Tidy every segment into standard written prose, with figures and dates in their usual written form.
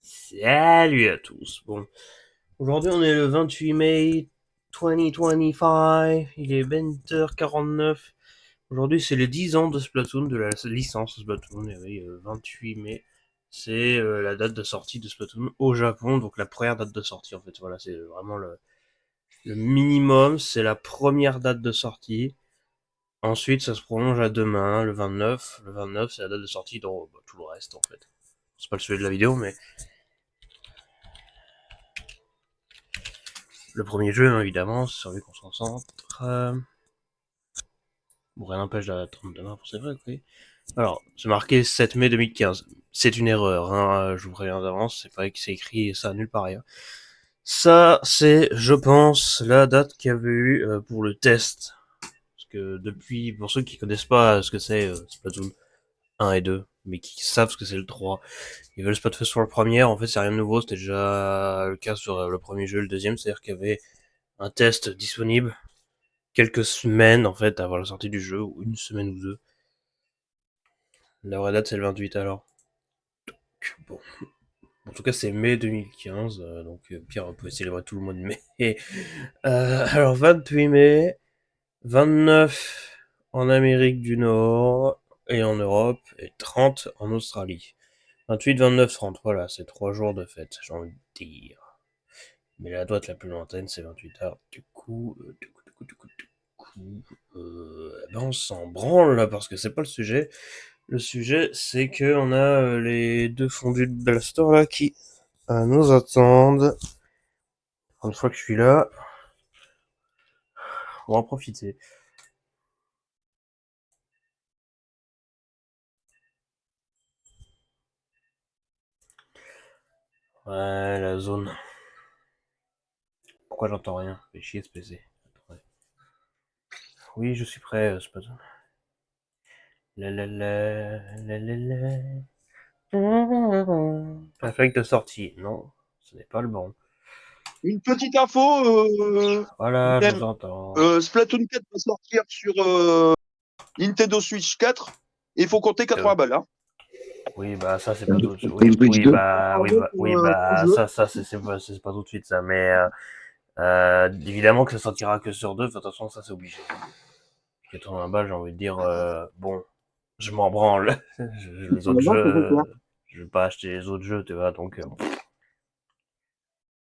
Salut à tous. Bon, aujourd'hui on est le 28 mai 2025. Il est 20h49. Aujourd'hui c'est les 10 ans de Splatoon, de la licence Splatoon. Et oui, 28 mai, c'est la date de sortie de Splatoon au Japon. Donc la première date de sortie en fait. Voilà, c'est vraiment le minimum. C'est la première date de sortie. Ensuite ça se prolonge à demain, le 29. Le 29 c'est la date de sortie dans tout le reste en fait. C'est pas le sujet de la vidéo mais le premier jeu, hein, évidemment, c'est sur lui qu'on se concentre. Bon, rien n'empêche d'attendre demain pour c'est vrai, oui. Alors, c'est marqué 7 mai 2015. C'est une erreur, hein, je vous préviens d'avance, c'est pas que c'est écrit ça nulle part ailleurs. Ça, c'est, je pense, la date qu'il y avait eu pour le test. Parce que depuis, pour ceux qui connaissent pas ce que c'est Splatoon 1 et 2, mais qui savent ce que c'est le 3, ils veulent Splatfest sur le premier, en fait c'est rien de nouveau, c'était déjà le cas sur le premier jeu et le deuxième, c'est-à-dire qu'il y avait un test disponible quelques semaines en fait avant la sortie du jeu, ou une semaine ou deux. La vraie date c'est le 28 alors. Bon. En tout cas c'est mai 2015, donc pire on peut célébrer tout le mois de mai. Alors 28 mai, 29 en Amérique du Nord et en Europe, et 30 en Australie. 28, 29, 30, voilà, c'est 3 jours de fête, j'ai envie de dire. Mais la date la plus lointaine c'est 28 heures. Du coup, ben on s'en branle là parce que c'est pas le sujet. Le sujet, c'est que on a les deux fondus de Blaster là qui nous attendent. Une fois que je suis là, on va en profiter. Ouais, la zone. Pourquoi j'entends rien? Fais chier ce PC. Attendez. Oui, je suis prêt, c'est pas ça. La la la la la la. Flag de sortie. Non, ce n'est pas le bon. Une petite info, Voilà, je Inem. vous entends. Splatoon 4 va sortir sur Nintendo Switch 4 et il faut compter 80 balles. Hein. Oui, bah ça c'est pas tout de suite. Oui, Bridge oui, 2. bah, oui, Pardon bah, pour, oui, pour le bah, jeu. ça c'est pas tout de suite ça, mais évidemment que ça sortira que sur deux. De toute façon, ça c'est obligé. 80 balles, j'ai envie de dire, bon, je m'en branle. Les autres jeux, je vais pas acheter les autres jeux, tu vois, donc.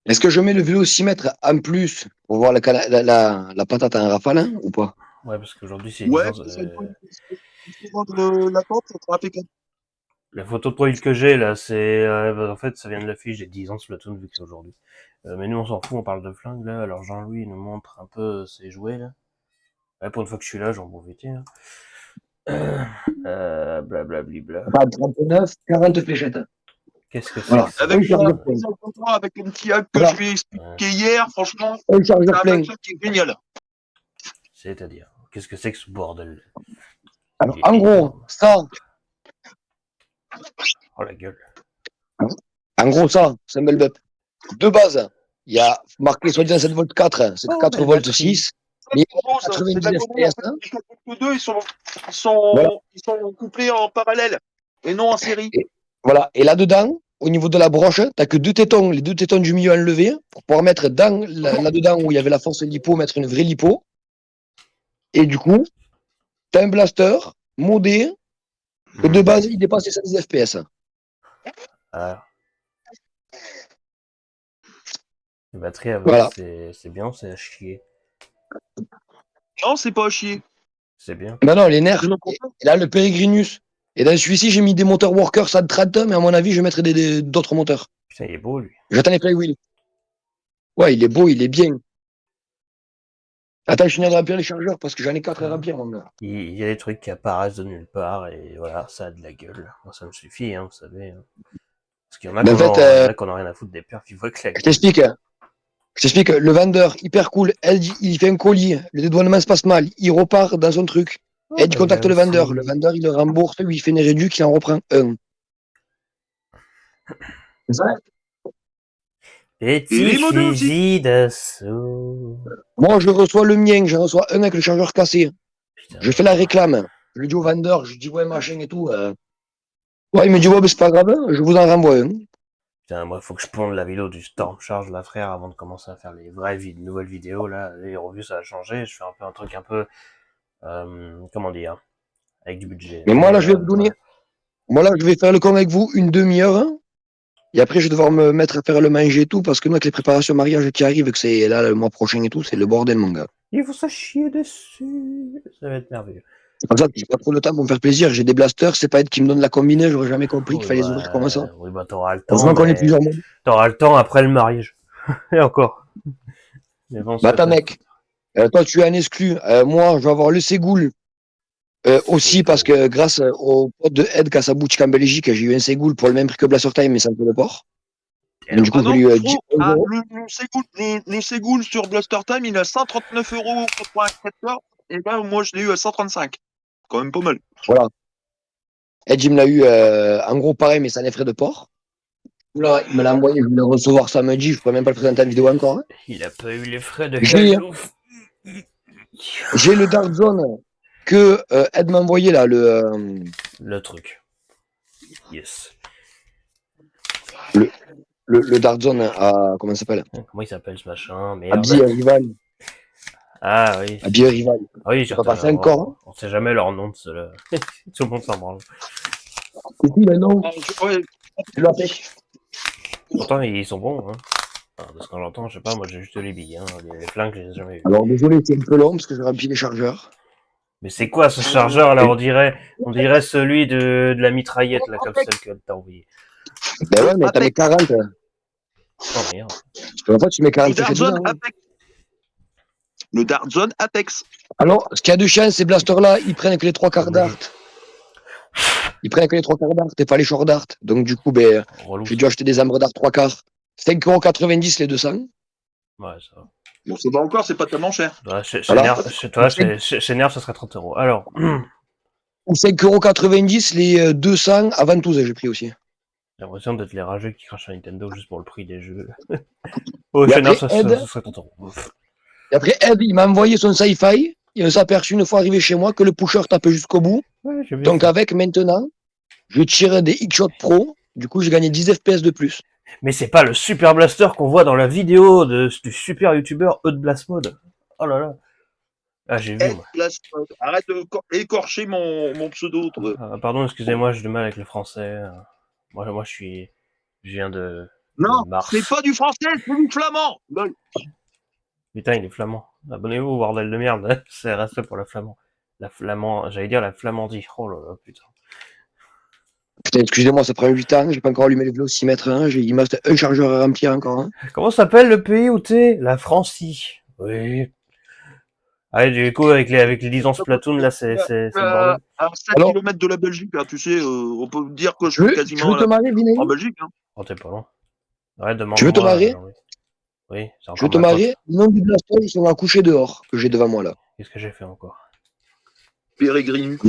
Est-ce que je mets le vélocimètre en plus pour voir la patate en rafale hein, ou pas? Ouais, parce qu'aujourd'hui c'est une Ouais, licence. ça va être de l'attente, ça sera impeccable. La photo de profil que j'ai là, c'est en fait ça vient de l'affiche des 10 ans de Splatoon vu que c'est aujourd'hui. Mais nous on s'en fout, on parle de flingue là. Alors Jean-Louis nous montre un peu ses jouets là. Ouais, pour une fois que je suis là, j'en profite. Hein. Blablabla. Pas 39, 40 fléchettes. Qu'est-ce que c'est que Voilà. ça? Avec Un la chargeur plein. mise en contrat, avec un petit hack que je Voilà. lui ai Ouais. expliqué hier, franchement, Un c'est chargeur un plein. machin qui est génial. C'est-à-dire, qu'est-ce que c'est que ce bordel? Alors, Il est en gros, énorme. ça, Oh la gueule. c'est un bulb-up. De base, il y a marqué soi-disant 7 volts 4, c'est que Oh, 4 belle volts batterie. 6, C'est mais pas beau, ça. C'est de la 90 connerie. En FPS. fait, Hein. les quatre deux, Voilà. ils sont couplés en parallèle et non en série. Et, voilà. Et là-dedans, au niveau de la broche, t'as que deux tétons, les deux tétons du milieu enlevés, pour pouvoir mettre là-dedans où il y avait la force lipo, mettre une vraie lipo. Et du coup, t'as un blaster modé que de base, il dépasse les 110 FPS. Alors, les batteries avec, Voilà. c'est bien, c'est à chier. Non, c'est pas à chier. C'est bien. Ben non, les nerfs. Je ne Et, comprends pas. et là, le Peregrinus. Et dans celui-ci, j'ai mis des moteurs Worker SAD 30, mais à mon avis, je mettrai d'autres moteurs. Putain, il est beau lui. J'attends les flywheels. Ouais, il est beau, il est bien. Attends, je finis de remplir les chargeurs parce que j'en ai 4 à remplir, mon gars. Il y a des trucs qui apparaissent de nulle part et voilà, ça a de la gueule. Moi, ça me suffit, hein, vous savez. Hein. Parce qu'il y en a Ben en fait, il y en a qu'on a rien à foutre des perfs, ils voient que la je gueule. t'explique. Je t'explique. Le vendeur, hyper cool, il fait un colis, le dédouanement se passe mal, il repart dans son truc. Oh, Aide bah, il a contacte le vendeur. Le aussi. vendeur, il le rembourse, lui, il fait une réduction, il en reprend un. C'est ça. Et Petit les modos aussi. fusil d'assaut. Moi, je reçois le mien, je reçois un avec le chargeur cassé. Je fais la Putain. réclame. Je lui dis au vendeur, je lui dis ouais, machin et tout. Ouais, il me dit ouais, mais c'est pas grave, hein, je vous en renvoie un. Putain, moi, faut que je ponde la vidéo du Storm Charge, là, frère, avant de commencer à faire les vraies nouvelles vidéos, là. Les revues, ça a changé. Je fais un peu un truc un peu, comment dire, avec du budget. Mais moi, là, je vais vous donner. Voilà. Moi, là, je vais faire le con avec vous une demi-heure. Hein. Et après, je vais devoir me mettre à faire le manger et tout, parce que nous, avec les préparations mariage qui arrivent, que c'est là, le mois prochain et tout, c'est le bordel, mon gars. Il faut ça chier dessus. Ça va être merveilleux. C'est pour ça que j'ai pas trop le temps pour me faire plaisir. J'ai des blasters, c'est pas Ed qui me donne la combinée, j'aurais jamais compris qu'il fallait les ouvrir comme ça. Oui, bah, t'auras le temps, Heureusement qu'on est mais plusieurs mois. t'auras le temps après le mariage. Et encore. Mais bon, Bah, ça, attends, mec. Toi, tu es un exclu. Moi, je vais avoir le Ségoul. Aussi, parce que grâce au pote de Ed, qui a sa boutique en Belgique, j'ai eu un Ségoul pour le même prix que Blaster Time, mais sans le port. Donc, du coup, Ah je non, lui ai dit. frérot, le Ségoul sur Blaster Time, il a 139 € pour un capteur. Et là, moi, je l'ai eu à 135. Quand même pas mal. Voilà. Ed, il me l'a eu en gros pareil, mais sans les frais de port. Là, il me l'a envoyé, je vais le recevoir samedi, je pourrais même pas le présenter en vidéo encore. Hein. Il a pas eu les frais de J'ai Hellouf. le Dark Zone que Ed m'a envoyé là, Le truc. Yes. le Dark Zone à. Comment ça s'appelle? Comment il s'appelle ce machin? À Merde. Bier Rival. Ah oui. À Bier Rival. Ah oui, C'est pas passé encore. Hein. On sait jamais leur nom de ceux-là. Tout le monde s'en branle. C'est qui le nom? Ouais, Tu l'as fait? Pourtant, ils sont bons, hein. Alors, de ce que j'entends, je sais pas, moi j'ai juste les billes, hein. Les flingues, je les ai jamais vus. Alors désolé, c'est un peu long parce que j'ai rempli les chargeurs. Mais c'est quoi ce chargeur là? On dirait celui de la mitraillette là, comme celle que t'as envoyée. Ben ouais, mais t'as mes 40. Oh merde. En fait, tu mets 40 le Dark fléchettes Zone dedans. Hein. Apex. Le Dark Zone Apex. Alors, ce qu'il y a de chance, ces blasters-là, ils prennent que les 3 quarts d'art. Ils prennent que les 3 quarts d'art et pas les short d'art. Donc, du coup, ben, j'ai dû acheter des ambres d'art 3 quarts. 5,90 € les 200. Ouais, ça va. Bon, ça va encore, c'est pas tellement cher. Ouais, chez Voilà. Nerf, ça serait 30 €. Alors. Ou 5,90 € les 200 à Ventouze, j'ai pris aussi. J'ai l'impression d'être les rageux qui crachent à Nintendo juste pour le prix des jeux. Oh, Et chez Nerf, après, ça serait 30 €. Et après, Ed, il m'a envoyé son sci-fi. Et on s'est aperçu une fois arrivé chez moi que le pusher tapait jusqu'au bout. Ouais, j'ai vu Donc, ça. avec maintenant, je tire des X-Shot Pro. Du coup, j'ai gagné 10 FPS de plus. Mais c'est pas le super blaster qu'on voit dans la vidéo du super youtubeur Eud Blast Mode. Oh là là. Ah, j'ai vu, moi. Arrête d'écorcher mon pseudo. Toi. Pardon, excusez-moi, j'ai du mal avec le français. Moi, je viens de Non, Mars. c'est pas du français, c'est du flamand. Lol. Putain, il est flamand. Abonnez-vous, bordel de merde. C'est resté pour la flamand. J'allais dire la flamandie. Oh là là, putain. Putain, excusez-moi, ça prend 8 ans. J'ai pas encore allumé le vélocimètre. Hein. Il me reste un chargeur à remplir encore. Hein. Comment s'appelle le pays où t'es? La Francie. Oui. Ah, du coup, avec les licences Platoon, là, c'est le bordel. À 7 Alors, km de la Belgique, hein, tu sais, on peut dire que je tu suis veux quasiment te marier, Vinay? en Belgique. Hein. Oh, t'es pas loin. Ouais, Tu veux te demande-moi. marier? Oui, c'est Tu veux encore te ma faute. marier? Le nom du blaster, ils sont accouchés dehors, que j'ai devant moi là. Qu'est-ce que j'ai fait encore? Pérégrinus.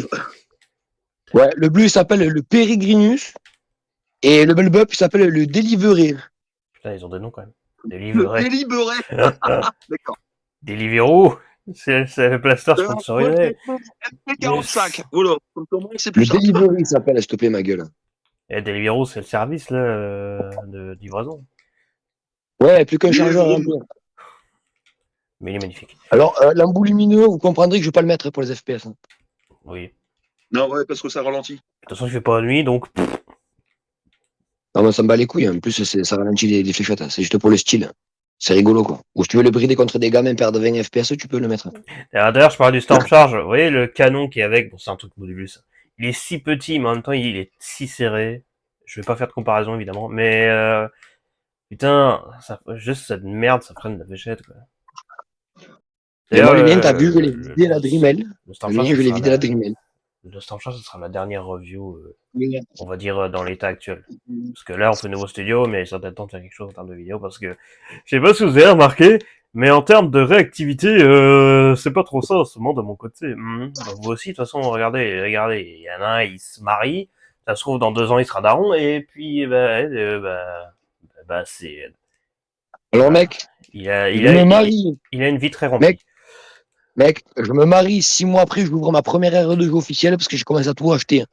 Ouais, le bleu, il s'appelle le Peregrinus. Et le Belbup, il s'appelle le Delivery. Putain, ils ont des noms quand même. Le Deliveré. délibéré. D'accord. Deliveroo. C'est le plaster sponsorisé. MP45. Voilà. Comme ça, moi, c'est Le plus simple. Delivery, il s'appelle, s'il te plaît, ma gueule. Et Deliveroo, c'est le service, là, de livraison. Ouais, plus qu'un Il est chargeur à gros. remplir. Mais il est magnifique. Alors, l'embout lumineux, vous comprendrez que je vais pas le mettre pour les FPS. Hein. Oui. Non, ouais, parce que ça ralentit. De toute façon, il fait pas nuit, donc. Non, mais ça me bat les couilles. Hein. En plus, ça ralentit les fléchettes. Hein. C'est juste pour le style. C'est rigolo, quoi. Ou si tu veux le brider contre des gamins perdre 20 FPS, tu peux le mettre. D'ailleurs, je parlais du Storm Charge. Vous voyez, le canon qui est avec, bon, c'est un truc modulus. Il est si petit, mais en même temps, il est si serré. Je vais pas faire de comparaison, évidemment, mais putain, juste cette merde, ça freine la fléchette, quoi. Et moi, le mien, t'as vu, je l'ai vidé à la Dremel. Le Storm Le mien, Charge, je l'ai vidé à la Dremel. le Storm Charge, ce sera la dernière review, on va dire, dans l'état actuel. Parce que là, on fait nouveau studio, mais ça peut temps de faire quelque chose en termes de vidéo, parce que, je sais pas si vous avez remarqué, mais en termes de réactivité, c'est pas trop ça, en ce moment, de mon côté. Donc, vous aussi, de toute façon, regardez, il y en a un, il se marie, ça se trouve, dans 2 ans, il sera daron, et puis, c'est... Alors, mec, Il me marie. Il a une vie très remplie. Mec, je me marie 6 mois après, j'ouvre ma première R2 officielle parce que j'ai commencé à tout acheter.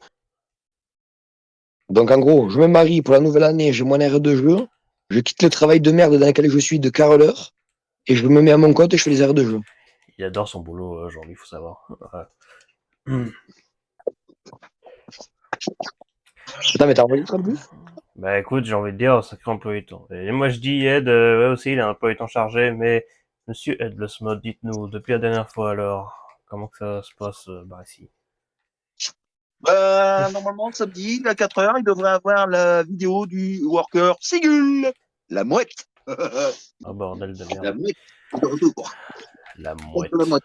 Donc en gros, je me marie pour la nouvelle année, j'ai mon aire de jeu, je quitte le travail de merde dans lequel je suis de caroleur, et je me mets à mon compte et je fais les aires de jeu. Il adore son boulot, Jean-Louis, faut savoir. Ouais. Attends, mais t'as envoyé ça le bus? Bah écoute, j'ai envie de dire, sacré employé de temps. Et moi je dis Ed, ouais aussi, il a un emploi du temps chargé, mais monsieur Ed Le Smod, dites-nous, depuis la dernière fois alors, comment que ça se passe, bah ici. Normalement, samedi, à 4 heures, il devrait avoir la vidéo du worker Sigul, la mouette. Oh bordel de La merde. mouette. De retour. La La mouette. mouette.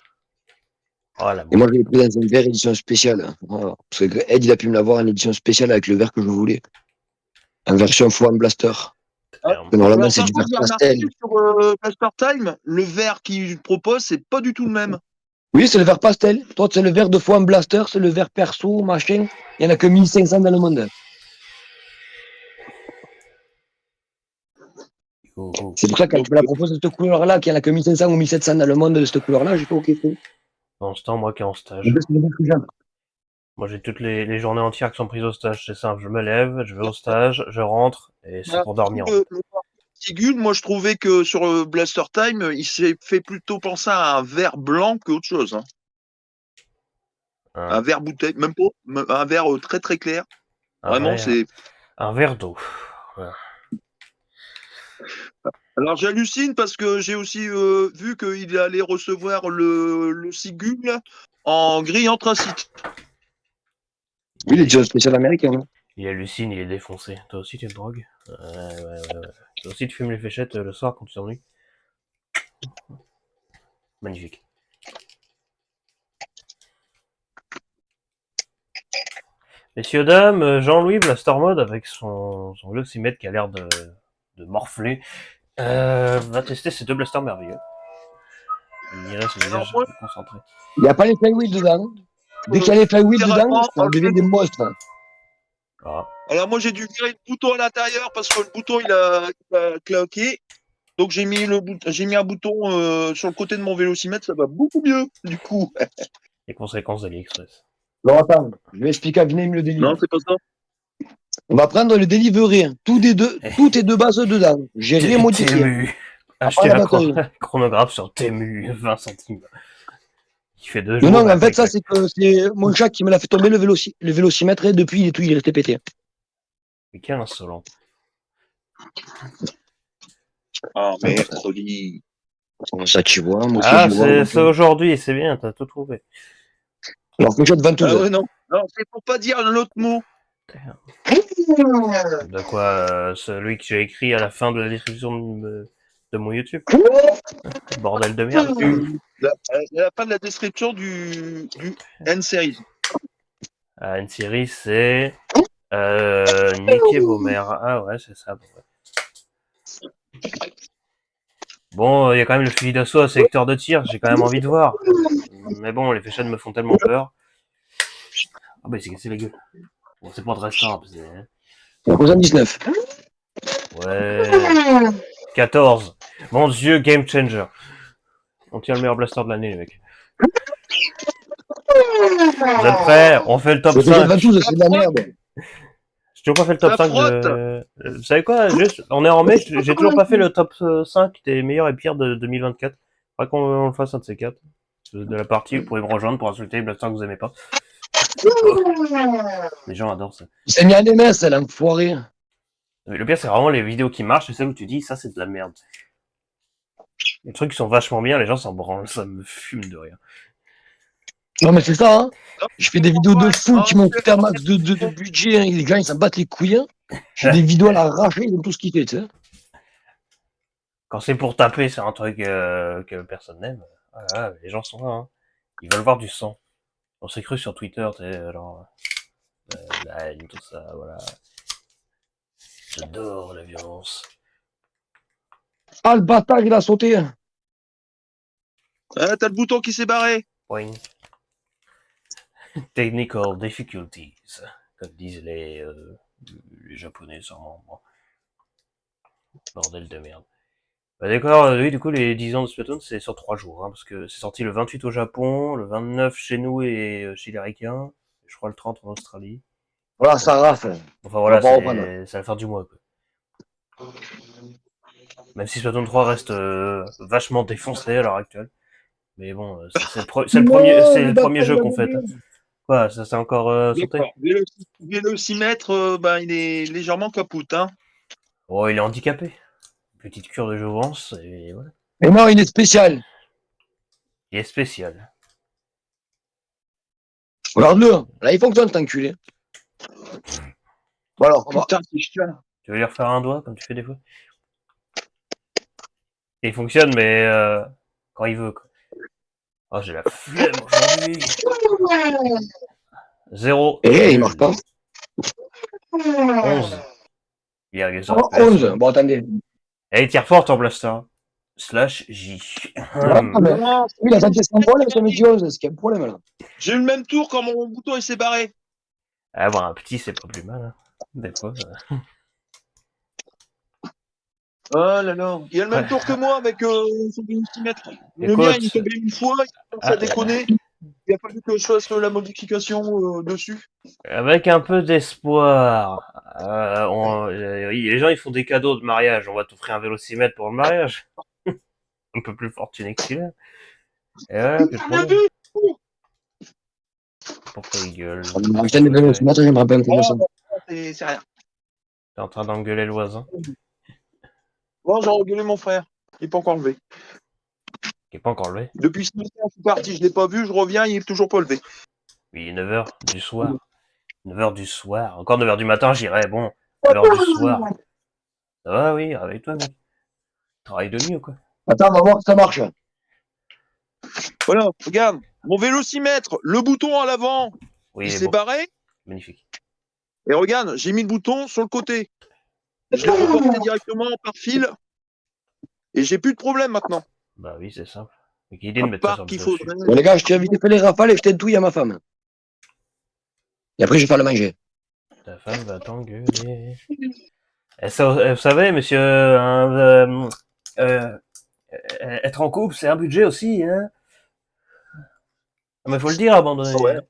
Oh la Et moi, je mouette. l'ai pris dans une verre édition spéciale. Voilà. Parce que Ed, il a pu me l'avoir en édition spéciale avec le verre que je voulais. En version Foam Blaster. Ah, Merde. Que normalement, alors, c'est par du contre, verre j'ai remarqué pastel. sur Blaster Time, le verre qu'il propose, c'est pas du tout le même. Oui, c'est le verre pastel. Toi, c'est le verre de Foam Blaster, c'est le verre perso, machin. Il y en a que 1500 dans le monde. Oh, oh. C'est pour ça que quand Donc, tu me la proposes de cette couleur-là, qu'il y en a que 1500 ou 1700 dans le monde de cette couleur-là, j'ai fait OK. Frérot. Pendant ce temps, moi qui est en En stage. plus, c'est le verre que j'aime. Moi j'ai toutes les journées entières qui sont prises au stage, c'est simple, je me lève, je vais au stage, je rentre, et c'est voilà. pour dormir en fait. Le Sigul, moi, je trouvais que sur Blaster Time, il s'est fait plutôt penser à un verre blanc qu'autre chose. Hein. Un, Un verre bouteille, même pas, un verre très très clair. un Vraiment, verre, c'est. un verre d'eau. Voilà. Alors j'hallucine parce que j'ai aussi vu qu'il allait recevoir le Sigul en gris anthracite. Oui, Il, l'édition spéciale américaine. Hein. il hallucine, il est défoncé. Toi aussi tu te drogues? Ouais. Toi aussi tu fumes les fléchettes le soir quand tu t'ennuies? Magnifique. Messieurs, dames, Jean-Louis Blaster Mode avec son Gloxymètre qui a l'air de morfler, va tester ces deux blasters merveilleux. Il irait ce Alors visage moi, concentré. Il n'y a pas les flywheels dedans. Dès qu'il y a les flywheels dedans, littéralement, ça devient des monstres. Ah. alors moi j'ai dû virer le bouton à l'intérieur parce que le bouton il a claqué. Donc j'ai mis un bouton sur le côté de mon vélocimètre, ça va beaucoup mieux du coup. Les conséquences d'AliExpress. Alors attends, je vais expliquer à Vinay, il me le Non, délivre. c'est pas ça. On va prendre le delivery. Tout est de base dedans. J'ai rien modifié. Tému. À part Acheter la un batterie. chronographe sur Tému, 20 centimes. Il fait 2 Non, jours non, et en après fait, il ça, claque. c'est que c'est mon chat qui me l'a fait tomber le vélocimètre et depuis, il est resté pété. Mais quel insolent. Ah, mercredi. Bon, ça, tu vois, moi aussi, Ah, je vois. c'est aujourd'hui, c'est bien, t'as tout trouvé. Alors, Peugeot Ah ventouse. ouais, non. Non, c'est pour pas dire un autre mot. De quoi, celui que j'ai écrit à la fin de la description de mon YouTube. Bordel de merde. La fin de la description du N-Series. Ah, une série, c'est niquez vos mères. Ah ouais, c'est ça. Bon, il y a quand même le fusil d'assaut à secteur de tir, j'ai quand même envie de voir. Mais bon, les fléchettes me font tellement peur. Ah bah, il s'est cassé la gueule. Bon, c'est pas très simple, c'est... 79. Ouais... 14. Mon dieu, game changer. On tient le meilleur blaster de l'année, les mecs. Vous êtes prêts? On fait le top Le Peugeot 5. ventouse, Ça c'est de la frotte, merde. J'ai toujours pas fait le top ça 5 frotte. de... Vous savez quoi? Juste, on est en mai, j'ai toujours pas fait le top 5 des meilleurs et pires de 2024. Faudrait qu'on le fasse un de ces quatre. De la partie, vous pourrez me rejoindre pour insulter les blasters que vous aimez pas. Oh, les gens adorent ça. Il s'est mis à MS, elle, enfoiré. Mais le pire, c'est vraiment les vidéos qui marchent, c'est celles où tu dis, ça c'est de la merde. Les trucs qui sont vachement bien, les gens s'en branlent, ça me fume de rire. Non, mais c'est ça, hein. Non, Je fais des vidéos de fou ah, qui m'ont coûté un max de budget. Hein. Les gars, ils s'en battent les couilles. Hein. Je fais des vidéos à l'arraché, ils ont tout ce qu'ils fait, tu sais. Quand c'est pour taper, c'est un truc que personne n'aime. Voilà, les gens sont là, hein. Ils veulent voir du sang. On s'est cru sur Twitter, tu sais, genre, la haine, tout ça, voilà. J'adore la violence. Ah, le bâtard, il a sauté. Ah, t'as le bouton qui s'est barré. Point. Technical difficulties, comme disent les japonais sûrement. Bon. Bordel de merde. Bah d'accord, oui, du coup, les 10 ans de Splatoon, c'est sur 3 jours, hein, parce que c'est sorti le 28 au Japon, le 29 chez nous et chez les Ricains, je crois le 30 en Australie. Voilà, ça rafle. Enfin voilà, On va pas reprendre. c'est à la fin du mois, quoi. Même si Splatoon 3 reste vachement défoncé à l'heure actuelle. Mais bon, c'est le premier jeu qu'on fait. Hein. Quoi, ça s'est encore sauté? D'accord. Vélocimètre, il est légèrement capoute. Hein. Oh, il est handicapé. Petite cure de jouvence, et voilà. Mais non, il est spécial. Il est spécial. Regarde-le. Là, il fonctionne, cet enculé. Bon alors, Putain, c'est chiant. Tu veux lui refaire un doigt, comme tu fais des fois? Et il fonctionne, mais quand il veut, quoi. Oh, j'ai la flemme aujourd'hui. 0. il marche pas. 11. Il y a les Oh, FPS. 11. Bon, attendez. Et il tire fort en blaster. /J. Non, Il a tenté 100 balles, ça me dit 11. C'est qu'il y a un problème, là. j'ai eu le même tour quand mon bouton il s'est barré. Avoir un petit, c'est pas plus mal. Hein. Des fois. Oh là là. Il a le même Ouais. tour que moi avec son vélocimètre. Le Écoute, mien, il est tombé une fois, il commence à déconner. Il a fallu que je fasse la modification dessus. avec un peu d'espoir, les gens ils font des cadeaux de mariage. On va t'offrir un vélocimètre pour le mariage. Un peu plus fortuné que celui-là. Et voilà, plus de Rien problème. vu. Pourquoi il gueule? J'aimerais bien comme ça. C'est rien. T'es en train d'engueuler le voisin, Bon, j'ai engueulé mon frère. Il n'est pas encore levé. qui est pas encore levé. Depuis ce matin, je suis parti, je l'ai pas vu, je reviens, il est toujours pas levé. Oui, 9h du soir. 9h du soir. Encore 9h du matin, j'irais, bon. 9h du soir. Ça va, oui, réveille-toi, mec. Travaille de nuit ou quoi? Attends, on va voir si ça marche. Voilà, regarde, mon vélocimètre, le bouton à l'avant, Oui, il il est s'est beau. barré. Magnifique. Et regarde, j'ai mis le bouton sur le côté. Je l'ai reporté directement par fil. Et j'ai plus de problème maintenant. Bah oui, c'est simple. Mais qu'il À de mettre ça part sur le qu'il dessus. faudrait. Bon, les gars, je tiens vite fait les rafales et je t'aide tout à ma femme. Et après, je vais faire le manger. Ta femme va t'engueuler. Et ça, vous savez, monsieur, être en couple, c'est un budget aussi, hein. Mais faut le dire à un moment donné. Ouais.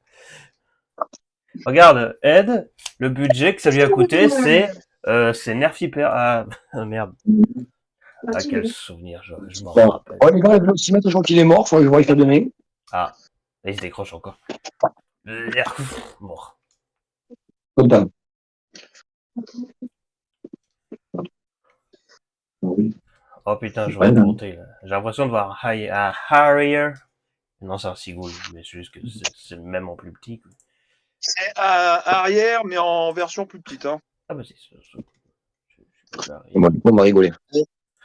Regarde, Ed, le budget que ça lui a coûté, c'est Nerf Hyper. Ah, merde. Ah, quel souvenir, je m'en Bon, rappelle. les gars, le vélocimètre, je crois qu'il est mort. Faut que je vois ça demain. Ah, là, il se décroche encore. Mort. Content. Oh putain, je vois une montée, là. J'ai l'impression de voir un Harrier. Non, c'est un Seagull, mais c'est juste que c'est le même en plus petit. Quoi. C'est arrière, mais en version plus petite. Hein. Ah bah c'est ça. On va rigoler.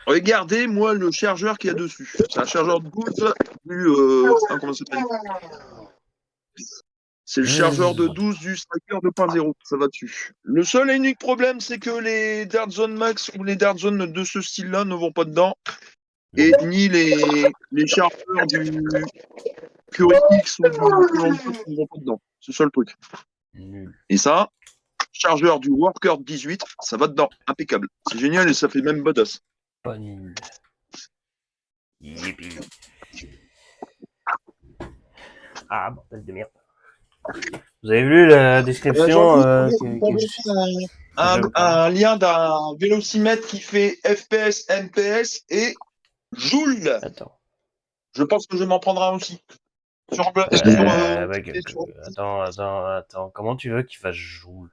Regardez, moi, le chargeur qu'il y a dessus. C'est un chargeur de 12 du. Comment ça s'appelle? C'est le chargeur de 12 du Striker 2.0. Ça va dessus. Le seul et unique problème, c'est que les Dart Zone Max ou les Dart Zone de ce style-là ne vont pas dedans. Et ni les chargeurs du QRX ou du ne vont pas dedans. C'est ça le truc. Nul. Et ça, chargeur du Worker 18, ça va dedans. Impeccable. C'est génial et ça fait même badass. Pas nul. Yippie. Ah, bordel de merde. Vous avez vu la description Un lien d'un vélocimètre qui fait FPS, NPS et Joule. Attends. Je pense que je vais m'en prendre un aussi. Attends. Comment tu veux qu'il fasse joule?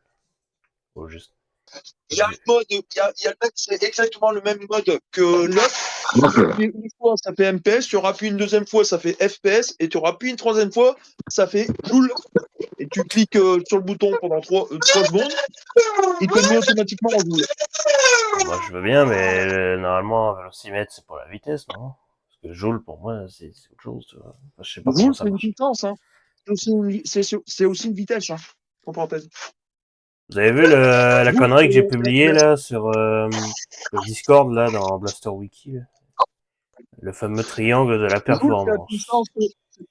Oh, juste. Il y a un mode, il y a le mec, c'est exactement le même mode que l'autre. Une fois, ça fait MPS, tu auras puis une deuxième fois, ça fait FPS, et tu auras puis une troisième fois, ça fait Joule. Et tu cliques sur le bouton pendant 3 secondes, il te met automatiquement en Joule. Moi, je veux bien, mais normalement, un vélocimètre, c'est pour la vitesse, non? Parce que joule, pour moi, c'est autre chose, tu vois. Enfin, je sais pas comment Joule, ça c'est une marche. puissance, hein. C'est aussi une vitesse, hein. En parenthèse. Vous avez vu la connerie que j'ai publiée, là, sur le Discord, là, dans Blaster Wiki, là. Le fameux triangle de la performance.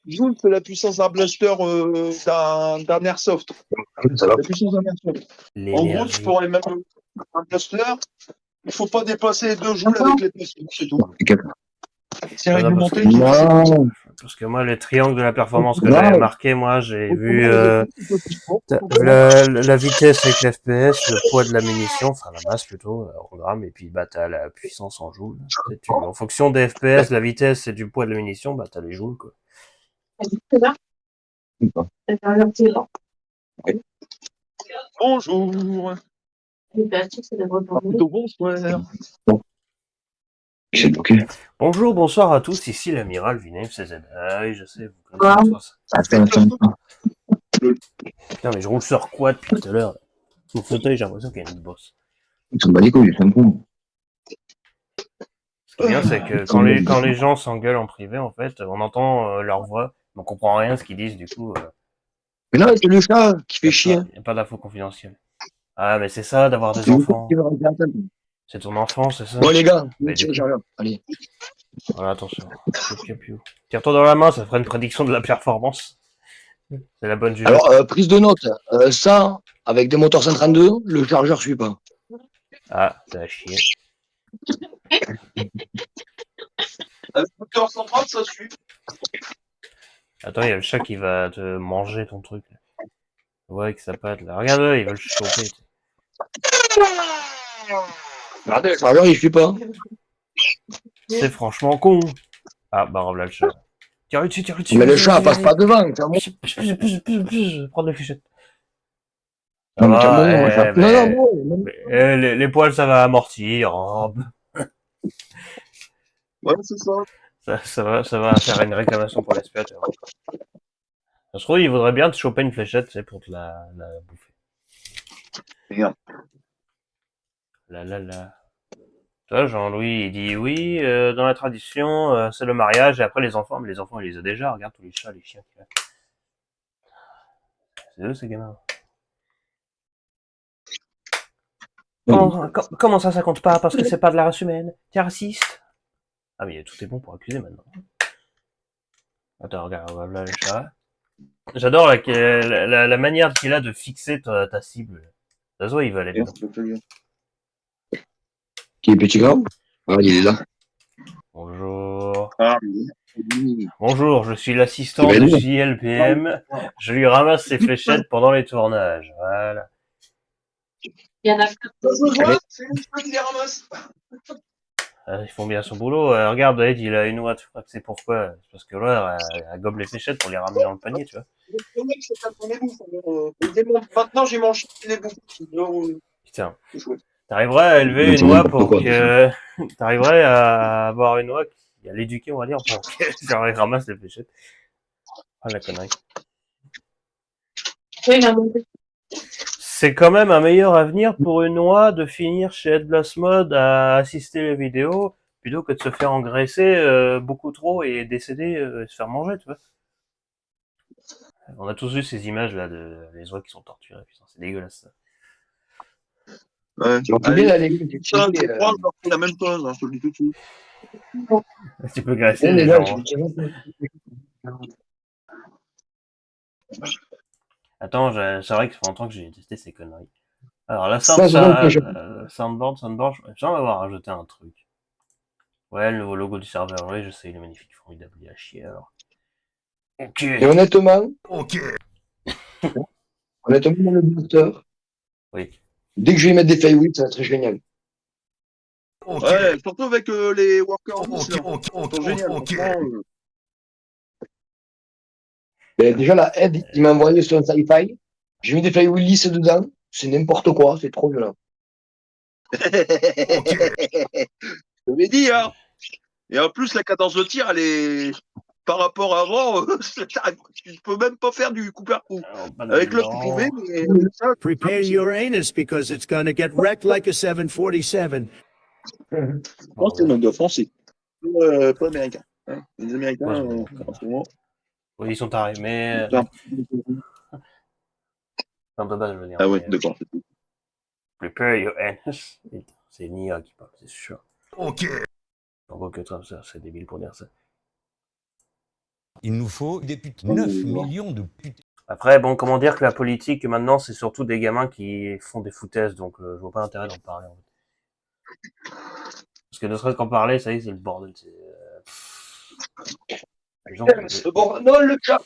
Joule, c'est la puissance d'un blaster d'un airsoft. La puissance d'un airsoft. En gros, L'énergie. pour les mêmes un blaster, il ne faut pas dépasser 2 joules avec les pistons, c'est tout. C'est réglementé. Non. Parce que moi, les triangles de la performance que Non, j'avais marqué, moi, j'ai vu la vitesse avec l'FPS, le poids de la munition, enfin la masse plutôt, en grammes, et puis bah t'as la puissance en joules. En fonction des FPS, de la vitesse et du poids de la munition, bah t'as les joules, quoi. Bonjour. Plutôt bonsoir. c'est bloqué. Bonjour, bonsoir à tous, ici l'amiral Vinem CZ. Ah oui, je sais, vous connaissez l'histoire, ça. Attends. Putain, mais je roule sur quoi depuis tout à l'heure? Mon fauteuil, j'ai l'impression qu'il y a une bosse. Ils sont pas les couilles, c'est un con. Ce qui est bien, c'est que quand les gens s'engueulent en privé, en fait, on entend leur voix, mais on comprend rien ce qu'ils disent, du coup, Mais là, c'est le chat qui fait chier. y a pas d'infos confidentielles. Ah, mais c'est ça, d'avoir des enfants. C'est ton enfant, c'est ça? Bon, les gars, Mais du coup, allez. voilà, attention. Tire-toi dans la main, ça fera une prédiction de la performance. C'est la bonne jugette. Alors, prise de note. Ça, avec des moteurs 132, le chargeur suit pas. Ah, ça a chier. Avec le moteur 130, ça suit. Attends, il y a le chat qui va te manger ton truc. Là. Ouais, avec sa patte, là. Regarde-le, il veut le choper. Regardez, le chargeur, il suit pas. C'est franchement con. Ah, bah, voilà le chat. Tire-le dessus, tire-le dessus. Mais le chat passe pas devant. Prends les fléchettes. Non, mais calme-toi, moi, ça. Non, non, les poils, ça va amortir. Oh, Ouais, c'est ça. ça va faire une réclamation pour l'aspirateur. Ça se trouve, il voudrait bien te choper une fléchette, tu sais, pour te la bouffer. Regarde. La. Tu vois, Jean-Louis, il dit oui, dans la tradition, c'est le mariage, et après les enfants, mais les enfants, il les a déjà, regarde tous les chats, les chiens qu'il a. C'est eux, ces gamins. Comment ça compte pas? Parce que c'est pas de la race humaine. T'es raciste? Ah, mais tout est bon pour accuser maintenant. Attends, regarde là, le chat. J'adore la manière qu'il a de fixer ta cible. Ça se voit, il va aller dedans. Qui est petit gars? Ah, il est là. Bonjour. Ah, oui. Bonjour, je suis l'assistant de JLPM. Je lui ramasse ses fléchettes pendant les tournages. Voilà. Il y en a que c'est lui qui les ramasse. Ils font bien son boulot. Regarde, Ed, il a une ouate. Je crois que c'est pourquoi. C'est parce que là, elle gobe les fléchettes pour les ramener dans le panier, tu vois. Le mec, c'est pas pour les bouffes. Maintenant, j'ai mangé les bouffes. Putain. T'arriverais à élever une oie pour que... T'arriverais à avoir une oie qui à l'éduquer, on va dire, pour qu'elle ramasse les fléchettes. Ah, la connerie. C'est quand même un meilleur avenir pour une oie de finir chez Ed Blast Mode à assister les vidéos plutôt que de se faire engraisser beaucoup trop et décéder et se faire manger, tu vois. On a tous vu ces images là de les oies qui sont torturées, putain, c'est dégueulasse ça. Ouais, Tu vois bien, là, les gars, ça, je crois, je leur fais la même chose, hein, je te le dis tout de suite. Tu peux graisser les les gars, gens. Attends, c'est vrai que ça fait longtemps que j'ai testé ces conneries. Alors la soundboard, j'en vais avoir rajouté un truc. Ouais, le nouveau logo du serveur, oui, je sais, il est magnifique, formidable, il est à chier alors. Ok. Et honnêtement, dans le booster, Oui. dès que je vais mettre des failles, ça va être génial. Ouais, surtout avec les workers 10, là. C'est génial. Déjà, la aide, il m'a envoyé sur un sci-fi. J'ai mis des failles lisses dedans. C'est n'importe quoi, c'est trop violent. Je l'ai dit, hein. Et en plus, la cadence de tir, elle est. Par rapport à avant, tu peux même pas faire du coup par coup. Avec l'autre, tu pouvais, mais avec ça. Prepare your anus because it's going to get wrecked like a 747. Je pense que c'est de français. Pas américain. Hein. Les Américains, en ce moment. Oui, ils sont tarés, mais. Non, de base, je veux dire. Ah ouais, d'accord. Prepare your anus. C'est Nia qui parle, c'est sûr. Ok. On voit que toi, c'est débile pour dire ça. Il nous faut des putes. 9 millions de putes. Après, bon, comment dire que la politique, maintenant, c'est surtout des gamins qui font des foutaises, donc je vois pas l'intérêt d'en parler, en fait. Parce que ne serait-ce qu'en parler, ça y est, c'est le bordel. Non, le chat.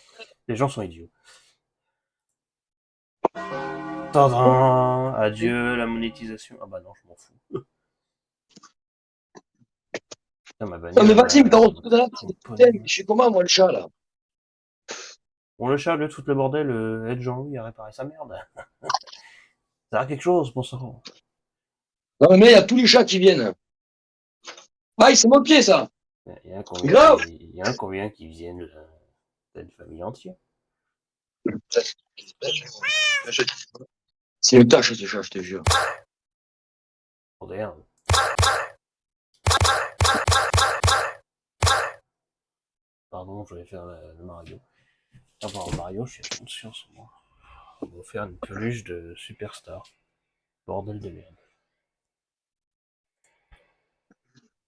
Les gens sont idiots. Tadam, adieu la monétisation. Ah bah non, je m'en fous. Putain, ma Non, mais bagnole, vas-y, mais t'as retrouvé dans la trop de putain, pognon. je suis comment, moi, le chat, là? Bon, le chat, au lieu de foutre le bordel, aide Jean-Louis à réparer sa merde. Ça a quelque chose pour ça. Non, mais il y a tous les chats qui viennent. Ah, c'est mon pied, ça. Il y a un Grave. combien qui viennent d'une famille entière. C'est une tâche, ce chat, je te jure. Moderne. Pardon, je vais faire le Mario. Ah bon, Mario, je suis attention en ce moment. On va faire une peluche de Superstar. Bordel de merde.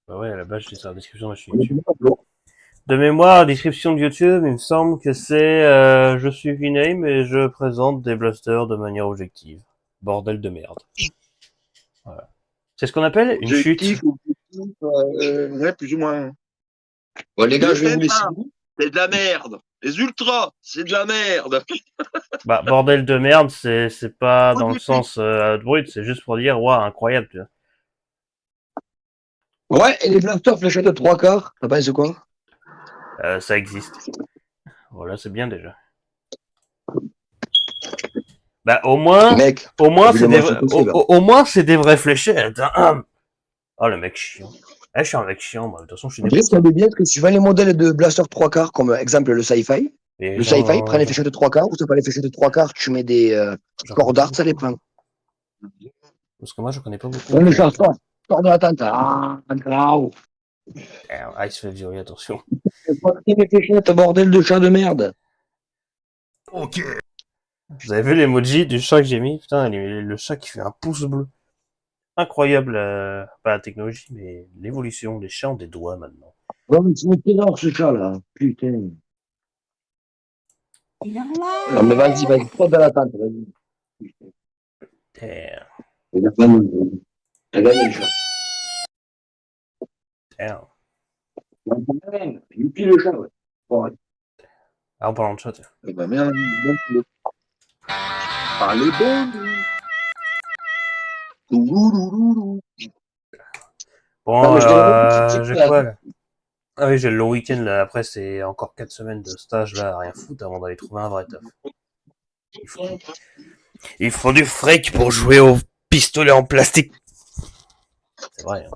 Bah ouais, à la base, je laisse la description de ma chaîne YouTube. De mémoire, description de YouTube, il me semble que c'est je suis Viname et je présente des blasters de manière objective. Bordel de merde. Voilà. C'est ce qu'on appelle une chute. Objectif, ouais, plus ou moins. Bon, les gars, Les je vais vous laisser. FNA, c'est de la merde. Les ultras, c'est de la merde. Bah, bordel de merde, c'est pas dans le sens brut, c'est juste pour dire, waouh, incroyable, tu vois. Ouais, et les blasters fléchettes de 3/4, ça pense quoi? Ça existe. Voilà, c'est bien déjà. Bah, au moins Mec, c'est des, au moins, c'est des vraies fléchettes. Oh, le mec chiant. Eh, je suis un mec chiant, moi. De toute façon, je suis après, ce qu'il y député. a de bien, c'est que si tu vends les modèles de blaster 3/4, comme exemple le sci-fi, Les le sci-fi, prends gens, les fléchettes de 3/4, ou tu pas les fléchettes de 3/4, tu mets des j'en connais cordes pas d'art, ça beaucoup. dépend. Parce que moi, je connais pas beaucoup. On le change pas. Sors de la tente. Ah, grave. Ah, il se fait violer, attention. C'est pas les fléchettes, bordel de chat de merde. Vous avez vu l'emoji du chat que j'ai mis? Putain, le chat qui fait un pouce bleu. Incroyable, pas la technologie, mais l'évolution. Les chats ont des doigts maintenant. Ouais, mais c'est énorme ce chat là. Putain. Non, mais vas-y, sors de la tente. Vas-y. Damn, T'as gagné le chat. damn. Youpi le chat, ouais. Bon, ouais. Ah, en parlant de chat, tiens. Eh ben merde. Ah, les bons. Loulouloulou. Non, Bon, mais je dirais même que tu j'ai là. quoi, là? Ah oui, j'ai le long week-end, là. Après, c'est encore 4 semaines de stage, là, à rien foutre avant d'aller trouver un vrai taf. Il faut du fric pour jouer au pistolet en plastique. C'est vrai, hein.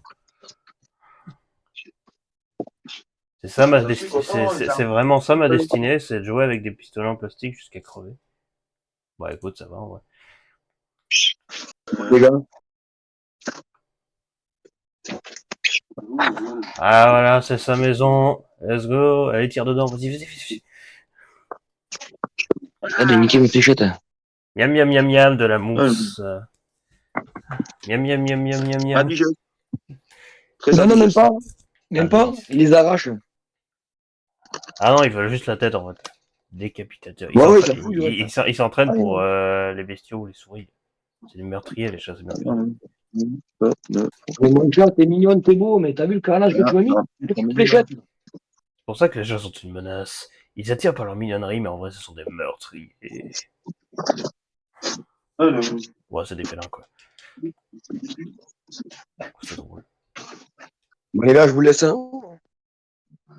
C'est ça ma destinée, c'est vraiment ça ma destinée, c'est de jouer avec des pistolets en plastique jusqu'à crever. Bah écoute, ça va, ouais. Déjà. Ah voilà, c'est sa maison. Let's go. Allez, tire dedans. Vas-y, vas-y, vas-y. Ah, de niquer mes fléchettes. Miam, miam, miam, miam, de la mousse. Miam, miam, miam, miam, miam, miam. Indigeste. Très Non, non, même indigeste. pas. Même pas. Indigeste. Il les arrache. Ah non, ils veulent juste la tête, en fait. Décapitateur. Ouais, ouais, ça fouille, ouais. Ils s'entraînent Ah, pour les bestiaux ou les souris. C'est des meurtriers, les chats, c'est meurtriers. mais mon chat, t'es mignon, t'es beau, mais t'as vu le carnage que tu m'as mis? Des fléchettes. C'est pour ça que les chats sont une menace. Ils attirent par leur mignonnerie, mais en vrai, ce sont des meurtriers. Ouais, c'est des félins, quoi. C'est drôle. Bon, les gars, je vous laisse. Hein.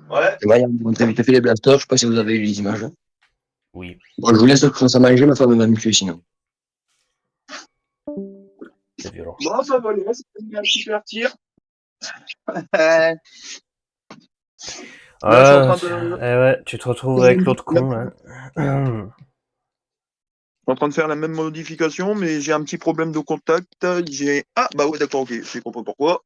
Ouais. Ouais, on t'a fait les blasters, je sais pas si vous avez eu les images. Oui, Bon, je vous laisse, je fasse à manger, ma femme va me tuer sinon. c'est violent. Bon, ça va, les gars, c'était un super tir. Là, je suis en train de, Eh ouais, tu te retrouves avec l'autre con, là. en train de faire la même modification, mais j'ai un petit problème de contact. J'ai ah bah ouais d'accord, ok, j'ai compris pourquoi.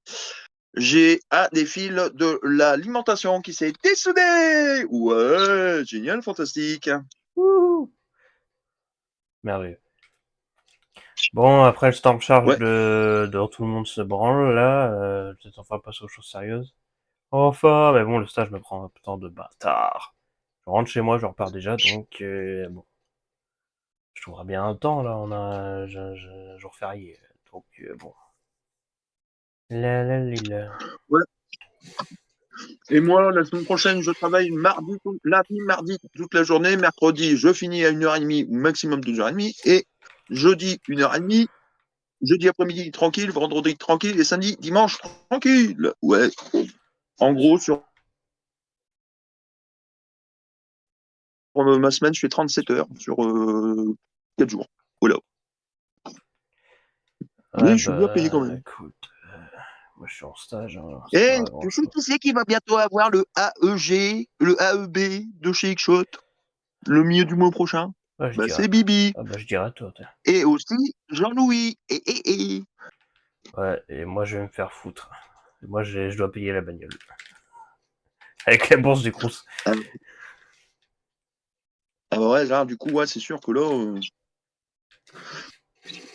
J'ai des fils de l'alimentation qui s'est dessoudé. Ouais, génial, fantastique. Wouhou. Merveilleux. Bon, après le storm charge Ouais. de tout le monde se branle, là, peut-être enfin passer aux choses sérieuses. Enfin, mais bon, le stage me prend un temps de bâtard. Je rentre chez moi, je repars déjà, donc bon. Je trouverai bien un temps, là, on a un jour férié, donc bon. La la la la. Ouais. Et moi, la semaine prochaine, je travaille lundi, mardi, toute la journée. Mercredi, je finis à 1h30 ou maximum 2h30. Et jeudi, 1h30. Jeudi après-midi, tranquille. Vendredi, tranquille. Et samedi, dimanche, tranquille. Ouais. En gros, sur ma semaine, je fais 37 heures sur 4 jours. Voilà. Ouais, Mais je suis bien payé quand bah, même. écoute, moi je suis en stage, hein, c'est Et pas grand tu sais chose. qui c'est qui va bientôt avoir le AEG, le AEB de chez Xshot, le milieu du mois prochain? Ouais, je Bah, dirais. c'est Bibi. Ah, bah, je dirais toi, tiens. Et aussi Jean-Louis. Et. Ouais, et moi je vais me faire foutre. Moi je dois payer la bagnole. Avec la bourse du Crous. Ah, ah bah ouais, là, du coup, ouais, c'est sûr que là,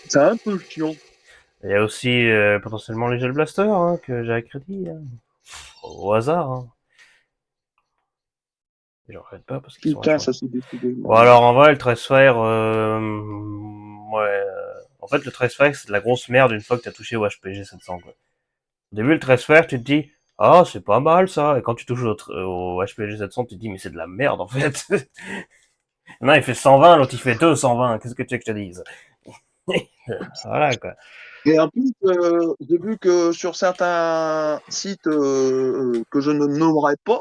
c'est un peu chiant. Il y a aussi potentiellement les Gel Blaster, hein, que j'ai à crédit. Hein. Au hasard. Hein. J'en regrette pas parce qu'ils sont Putain, vachement. ça s'est décidé. Bon alors en vrai le Tracefire, ouais. En fait le Tracefire c'est de la grosse merde une fois que t'as touché au HPG 700 quoi. Au début le Tracefire tu te dis ah c'est pas mal ça et quand tu touches au HPG 700 tu te dis mais c'est de la merde en fait. Non il fait 120 l'autre il fait 220 qu'est-ce que tu veux que je te dise. Voilà quoi. Et en plus, j'ai vu que sur certains sites que je ne nommerai pas,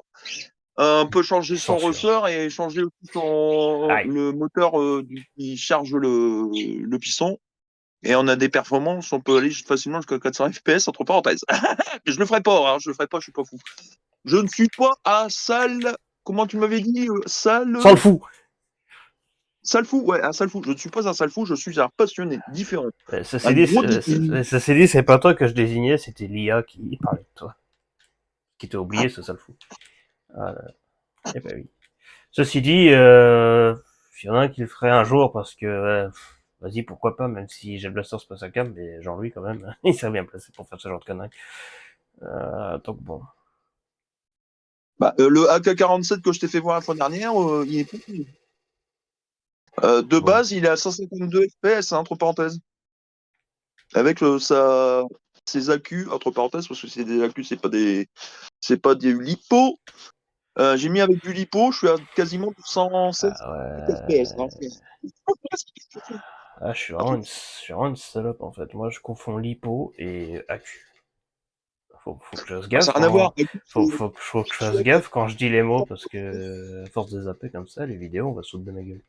on peut changer son Censure. ressort et changer aussi Aïe. le moteur qui charge le piston. Et on a des performances, on peut aller facilement jusqu'à 400 FPS, entre parenthèses. Je le ferai pas, hein, je le ferai pas, je suis pas fou. Je ne suis pas un sale, comment tu m'avais dit, Sans le fou. sale fou, ouais, un sale fou. Je ne suis pas un sale fou, je suis un passionné, différent. Ça Un s'est dit, gros geek. ça s'est dit, c'est pas toi que je désignais, c'était l'IA qui parlait de toi. Qui t'a oublié, ce sale fou. Ah, eh ben oui. Ceci dit, il y en a un qui le ferait un jour parce que, vas-y, pourquoi pas, même si j'ai le Blaster, c'est pas sa cam, mais genre lui quand même, il serait bien placé pour faire ce genre de conneries. Donc bon. Bah, le AK-47 que je t'ai fait voir la fois dernière, il est petit. De Bon. base, il est à 152 FPS, hein, entre parenthèses. Avec ses accus, entre parenthèses, parce que c'est des accus, c'est pas des lipo. J'ai mis avec du lipo, je suis à quasiment 116 Ah FPS. Hein. ouais. Ah, je suis vraiment une salope en fait. Moi, je confonds lipo et accu. Faut que je fasse Ah, ça gaffe n'a rien à voir. quand, faut que je fasse gaffe quand je dis les mots parce que, à force de zapper comme ça, les vidéos, on va se foutre de ma gueule.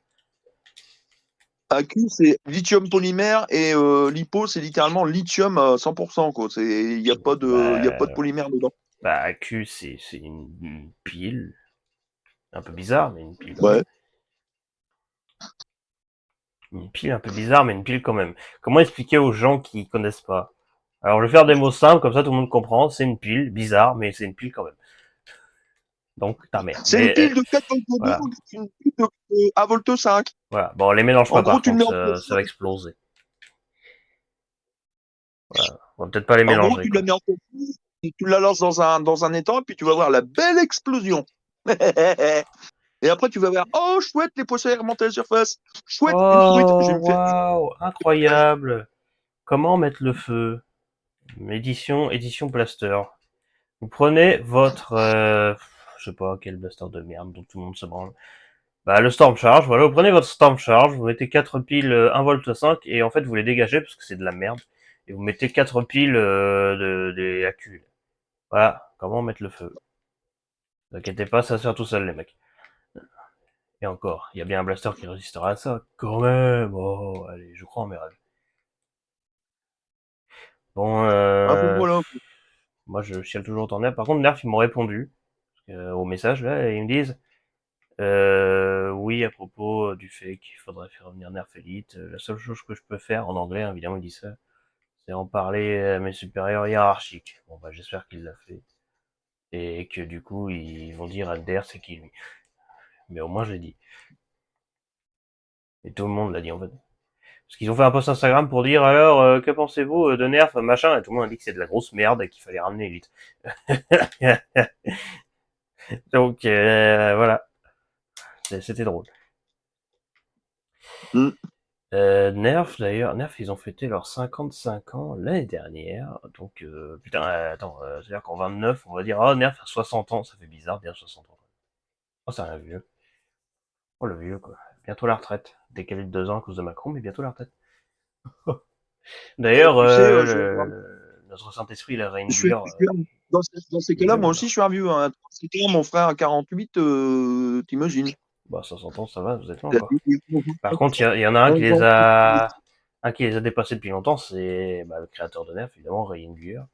Accu, c'est lithium polymère et lipo, c'est littéralement lithium à 100%. Quoi. Il n'y a y a pas de Bah, polymère dedans. bah, accu, c'est une pile. Un peu bizarre, mais une pile quand même. Ouais. Une pile un peu bizarre, mais une pile quand même. Comment expliquer aux gens qui connaissent pas? Alors, je vais faire des mots simples, comme ça tout le monde comprend. C'est une pile, bizarre, mais c'est une pile quand même. Donc, ta mère. C'est une Mais, pile de 4 volts 2, voilà. une pile de 1 volt 5. Voilà. Bon, les mélange En pas gros, par tu le contre, mets en ça va exploser. Voilà. On va peut-être pas les En gros, mélanger, tu la quoi. mets en conflit, et tu la lances dans un étang, et puis tu vas voir la belle explosion. Et après, tu vas voir, oh, chouette, les poissons remontent à la surface. Chouette, une truite. Je vais Oh, me faire. waouh, incroyable. Comment mettre le feu? Édition blaster. Vous prenez votre, je sais pas quel blaster de merde dont tout le monde se branle. Bah, le Storm Charge, voilà, vous prenez votre Storm Charge, vous mettez 4 piles 1,5 V et en fait vous les dégagez parce que c'est de la merde. Et vous mettez 4 piles des accus. Voilà, comment mettre le feu. Ne vous inquiétez pas, ça sert tout seul les mecs. Et encore, il y a bien un blaster qui résistera à ça. Quand même, oh, allez, je crois en mes rêves. Bon, Enfin, voilà. moi je chiale toujours autant Nerf. Par contre, Nerf, ils m'ont répondu au message là, et ils me disent oui, à propos du fait qu'il faudrait faire revenir Nerf Elite, la seule chose que je peux faire, en anglais, hein, évidemment, il dit ça, c'est en parler à mes supérieurs hiérarchiques. Bon, bah, j'espère qu'il l'a fait. Et que du coup, ils vont dire à Der, c'est qui lui. Mais au moins, je l'ai dit. Et tout le monde l'a dit, en fait. Parce qu'ils ont fait un post Instagram pour dire, alors, que pensez-vous de Nerf, machin, et tout le monde a dit que c'est de la grosse merde et qu'il fallait ramener Elite. Donc, voilà. C'était drôle. Mm. Nerf, d'ailleurs, Nerf, ils ont fêté leurs 55 ans l'année dernière. Donc, putain, attends, c'est-à-dire qu'en 29, on va dire, oh, Nerf a 60 ans, ça fait bizarre de dire 60 ans. Oh, c'est un vieux. Oh, le vieux, quoi. Bientôt la retraite. Décalé de 2 ans à cause de Macron, mais bientôt la retraite. D'ailleurs, Tu sais, notre Saint-Esprit, la reine je suis, Gure, dans ces il est cas-là, vieux moi aussi, maintenant. je suis un vieux. Hein. C'était mon frère à 48, t'imagines. Bah, 60 ans, ça va, vous êtes loin, quoi. Par contre, il y en a Un grand- un qui les a dépassés depuis longtemps, c'est bah, le créateur de Nerf, évidemment, Ray Gure.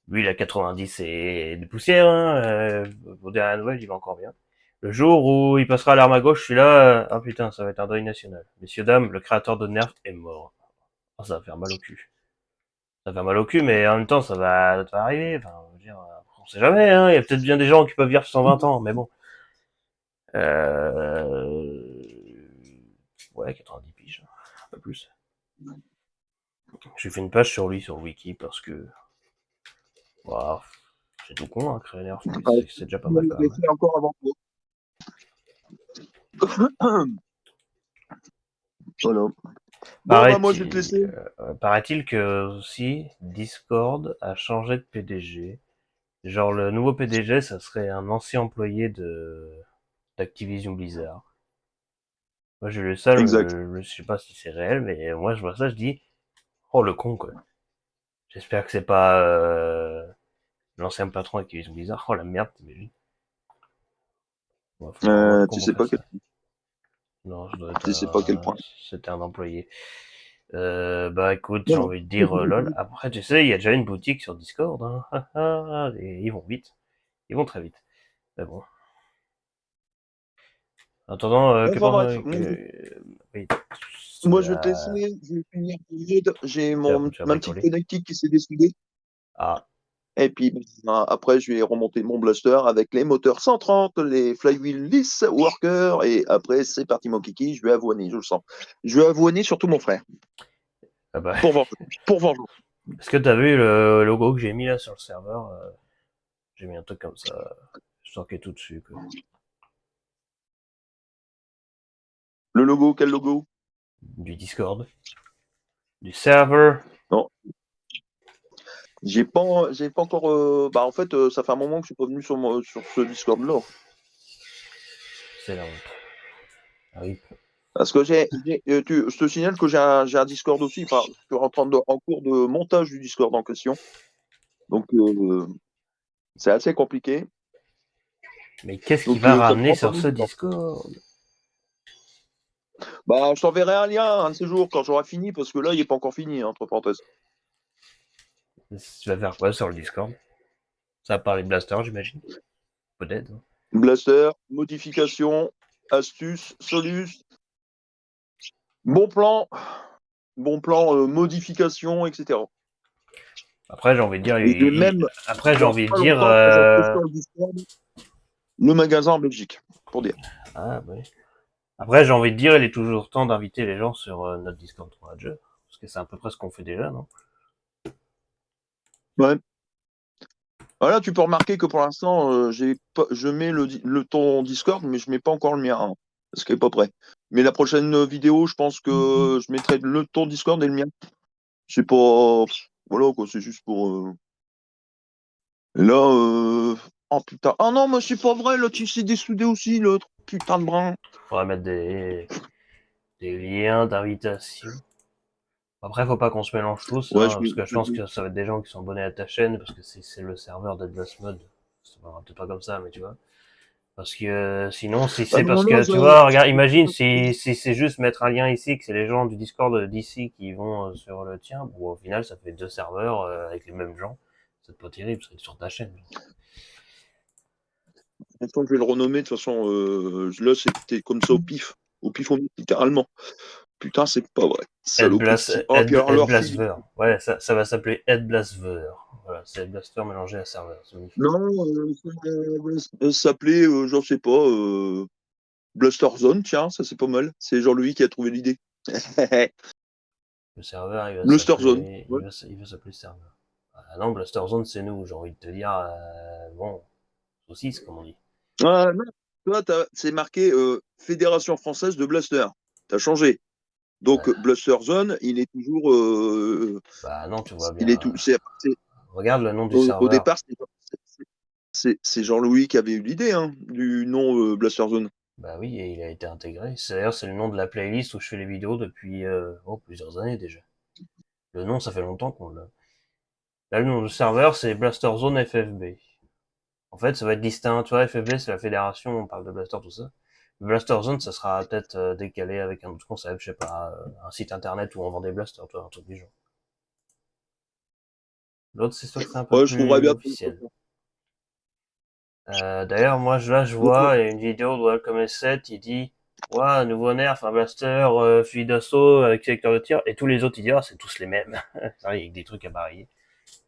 Lui, il a 90 et des poussières, hein, pour dire la nouvelle, il va encore bien. Le jour où il passera à l'arme à gauche, je suis là, ah putain, ça va être un deuil national. Messieurs, dames, le créateur de Nerf est mort. Oh, ça va faire mal au cul. Ça va faire mal au cul, mais en même temps, ça va arriver, enfin, je veux dire, on sait jamais, hein, il y a peut-être bien des gens qui peuvent vivre 120 ans, mais bon. Euh... Ouais, 90 piges, un peu plus. J'ai fait une page sur lui sur le wiki parce que, waouh, c'est tout con, hein, créer Nerf, mais c'est déjà pas mal quand J'ai même. fait encore avant toi. Voilà. Bon, bah, moi, je vais te laisser. Paraît-il que aussi Discord a changé de PDG. Genre le nouveau PDG, ça serait un ancien employé de d'Activision Blizzard. Moi j'ai lu ça, Exact. je sais pas si c'est réel, mais moi je vois ça, je dis oh le con quoi. J'espère que c'est pas l'ancien patron d'Activision Blizzard. Oh la merde, t'imagines. Ouais, faut vraiment être con Tu pour sais faire pas quel, ça. Non, ça doit être tu sais pas quel point. c'était un employé. Bah écoute, j'ai Non, envie de dire lol. Après, tu sais, il y a déjà une boutique sur Discord, hein. Et ils vont vite. Ils vont très vite. Mais bon. En attendant, enfin bref, oui, moi, je vais te laisser. Je vais finir le raid. J'ai tu vas ma petite bricoler. connectique qui s'est décidée. Ah, Et puis après, je vais remonter mon blaster avec les moteurs 130, les flywheelless worker. Et après, c'est parti, mon kiki. Je vais avoiner, je le sens. Je vais avoiner surtout mon frère. ah bah. Pour vengeance. Pour vengeance. Est-ce que t'as vu le logo que j'ai mis là sur le serveur? J'ai mis un truc comme ça. Je sens qu'il est tout dessus, quoi. Le logo, quel logo? Du Discord. Du serveur. Non, j'ai pas encore. Bah, en fait, ça fait un moment que je suis pas venu sur ce Discord-là. C'est la honte. Ah oui. Parce que je te signale que j'ai un Discord aussi. Enfin, je suis en cours de montage du Discord en question. Donc, c'est assez compliqué. Mais qu'est-ce qui Donc, va ça me ramener prend pas sur mal ce de temps. Discord? Bah, je t'enverrai un lien un de ces jours quand j'aurai fini, parce que là, il n'est pas encore fini, hein, entre parenthèses. Tu vas faire quoi sur le Discord? Ça va parler de Blaster, j'imagine. Peut-être, hein. Blaster, modification, astuce, solus, bon plan, modification, etc. Après, j'ai envie de dire, Et j'ai même, après, j'ai dans envie de pas dire, longtemps, quand j'aurai posté sur le Discord, le magasin en Belgique, pour dire. ah, ouais. Après, j'ai envie de dire, il est toujours temps d'inviter les gens sur notre Discord Manager. Parce que c'est à peu près ce qu'on fait déjà, non? Ouais. Voilà, tu peux remarquer que pour l'instant, je mets ton Discord, mais je mets pas encore le mien, hein, parce qu'il n'est pas prêt. Mais la prochaine vidéo, je pense que je mettrai ton Discord et le mien. C'est pas. Voilà, quoi, c'est juste pour. Et là, oh putain. Ah non, mais c'est pas vrai, l'autre il s'est dessoudé aussi, l'autre. Putain de brin. Faudrait mettre des liens d'invitation. Après, faut pas qu'on se mélange tous, Ouais, hein, parce que je pense que ça va être des gens qui sont abonnés à ta chaîne, parce que c'est le serveur d'Atlas Mode. Ça va peut-être pas comme ça, mais tu vois. Parce que sinon, si Ah c'est non, parce non, que, tu vois, regarde, imagine si c'est juste mettre un lien ici, que c'est les gens du Discord d'ici qui vont sur le tien, bon, au final, ça fait deux serveurs avec les mêmes gens. C'est pas terrible, c'est sur ta chaîne. je vais le renommer, de toute façon, là, c'était comme ça au pif, littéralement. Putain, c'est pas vrai. Saloperie de si. Oh, puis alors, Head leur fille. Blaster. Ouais, ça va s'appeler Head Blaster. Voilà, c'est Head Blaster mélangé à serveur. C'est magnifique. Non, ça s'appelait, je sais pas, Bluster Zone, tiens, ça c'est pas mal. C'est Jean-Louis qui a trouvé l'idée. Le serveur, Bluster Zone. Ouais. il va s'appeler serveur. Ah non, Blaster Zone, c'est nous, j'ai envie de te dire, bon, saucisse, comme on dit. Ah, non, toi, c'est marqué Fédération française de Blaster. T'as changé. Donc Blaster Zone, il est toujours. Bah non, tu vois Il bien. est tout. Regarde le nom du Au serveur. départ, c'est Jean-Louis qui avait eu l'idée du nom Blaster Zone. Bah oui, et il a été intégré. D'ailleurs, c'est le nom de la playlist où je fais les vidéos depuis plusieurs années déjà. Le nom, ça fait longtemps qu'on l'a. Là, le nom du serveur, c'est Blaster Zone FFB. En fait, ça va être distinct. Tu vois, FFB, c'est la fédération, on parle de Blaster, tout ça. Blaster Zone, ça sera peut-être décalé avec un autre concept, je sais pas, un site internet où on vend des blasters, tu vois, un truc du genre. L'autre, c'est sûr que c'est un peu Ouais, je trouverais plus bien. officiel. D'ailleurs, moi, là, je vois, il y a une vidéo de Welcome S7, il dit, ouais, nouveau nerf, un blaster, fusil d'assaut avec sélecteur de tir, et tous les autres, ils disent, ah, c'est tous les mêmes. Ça arrive avec des trucs à barier.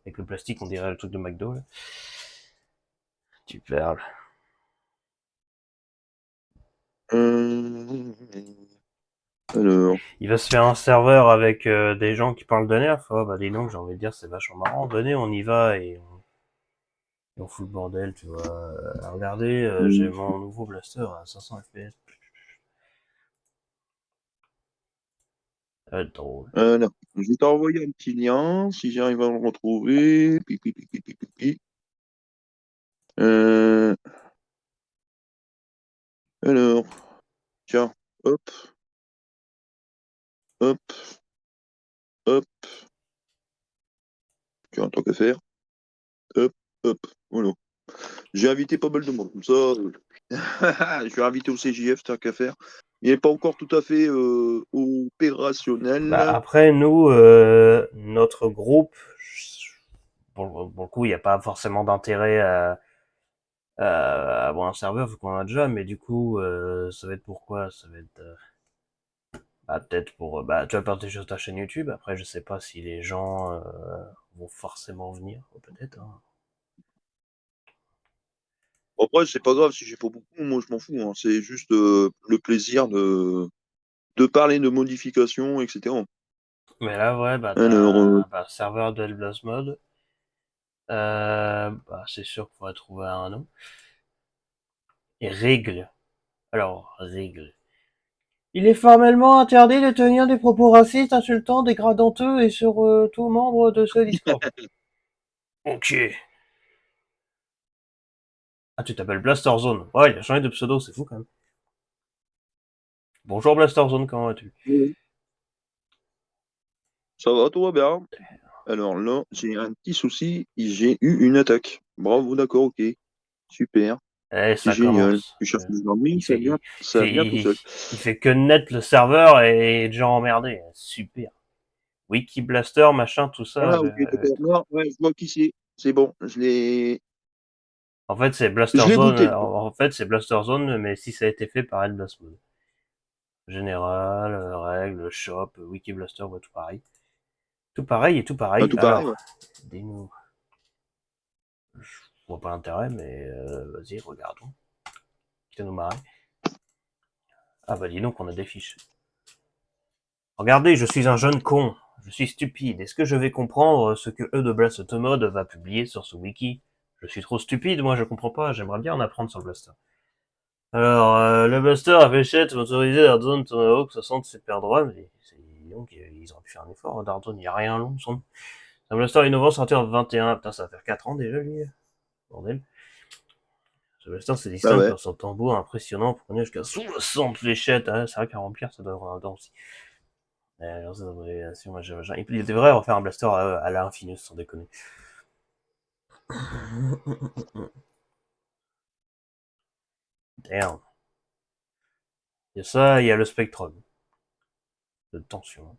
Avec le plastique, on dirait le truc de McDo, là. Tu perles. Alors. Il va se faire un serveur avec des gens qui parlent de nerf. Oh, bah, dis donc, j'ai envie de dire, c'est vachement marrant. Venez, on y va et on fout le bordel, tu vois. Regardez, j'ai mon nouveau blaster à 500 FPS. Ça va être drôle. Alors, je vais t'envoyer un petit lien, si j'arrive à le retrouver. Pi, pi, pi, pi, pi, pi. Euh, alors, tiens, hop, hop, hop, tiens, tant qu'à faire, hop, hop, voilà. J'ai invité pas mal de monde, comme ça, je vais inviter au CJF, tant qu'à faire. Il n'est pas encore tout à fait Bah, opérationnel. après, nous, notre groupe, pour le coup, il n'y a pas forcément d'intérêt à avoir un serveur, vu qu'on en a déjà, mais du coup, ça va être pourquoi? Ça va être bah, peut-être pour, bah, tu vas partager sur ta chaîne YouTube. Après, je sais pas si les gens vont forcément venir, peut-être. Hein. Après, c'est pas grave si j'ai pas beaucoup, moi je m'en fous, hein. C'est juste le plaisir de parler de modifications, etc. Mais là, ouais, bah, Alors, t'as bah, serveur de Blast Mode. Bah, c'est sûr qu'il faudrait trouver un nom. Et règles. Alors, règles. Il est formellement interdit de tenir des propos racistes, insultants, dégradanteux et sur tout membre de ce Discord. Ok. Ah, tu t'appelles Blaster Zone. Ouais, il a changé de pseudo, c'est fou quand même. Bonjour Blaster Zone, comment vas-tu? ça va, tout va bien. Alors là, j'ai un petit souci, j'ai eu une attaque. Bravo, d'accord, ok. Super, Eh, c'est ça génial. commence. Tu cherches des ennuis, Il fait, il, ça vient tout seul. il fait que net le serveur et déjà emmerdé. Super. Wiki Blaster, machin, tout ça. Ah, ok, d'accord. Non, ouais, je vois qui c'est. C'est bon, En fait, c'est je Blaster l'ai Zone. booté. En fait, c'est Blaster Zone, mais si ça a été fait par Blast Mode. Général, règles, shop, Wiki Blaster, bah, tout pareil. Tout pareil et tout Ah, pareil. tout pareil, ouais. Alors, dis-nous. Je vois pas l'intérêt, mais vas-y, regardons. Quitte à nous marrer. Ah bah dis donc, on a des fiches. Regardez, je suis un jeune con. Je suis stupide. Est-ce que je vais comprendre ce que E de Blast Mode va publier sur ce wiki? Je suis trop stupide, moi je comprends pas. J'aimerais bien en apprendre sur le Blaster. Alors, le Blaster a fait motorisé Darzone Tomahawk 60 Super Drone. Donc, ils auraient pu faire un effort. Darzone, il n'y a rien long. C'est un Blaster innovant sorti en 21. Putain, ça va faire 4 ans déjà, lui. Bordel. Ce Blaster se Bah distingue ouais. par son tambour impressionnant pour gagner jusqu'à 60 fléchettes. Ah, c'est vrai qu'à remplir, ça doit avoir un temps aussi. Il devrait refaire un Blaster à la Infinus, sans déconner. Damn. Il y a ça, il y a le Spectrum. De tension.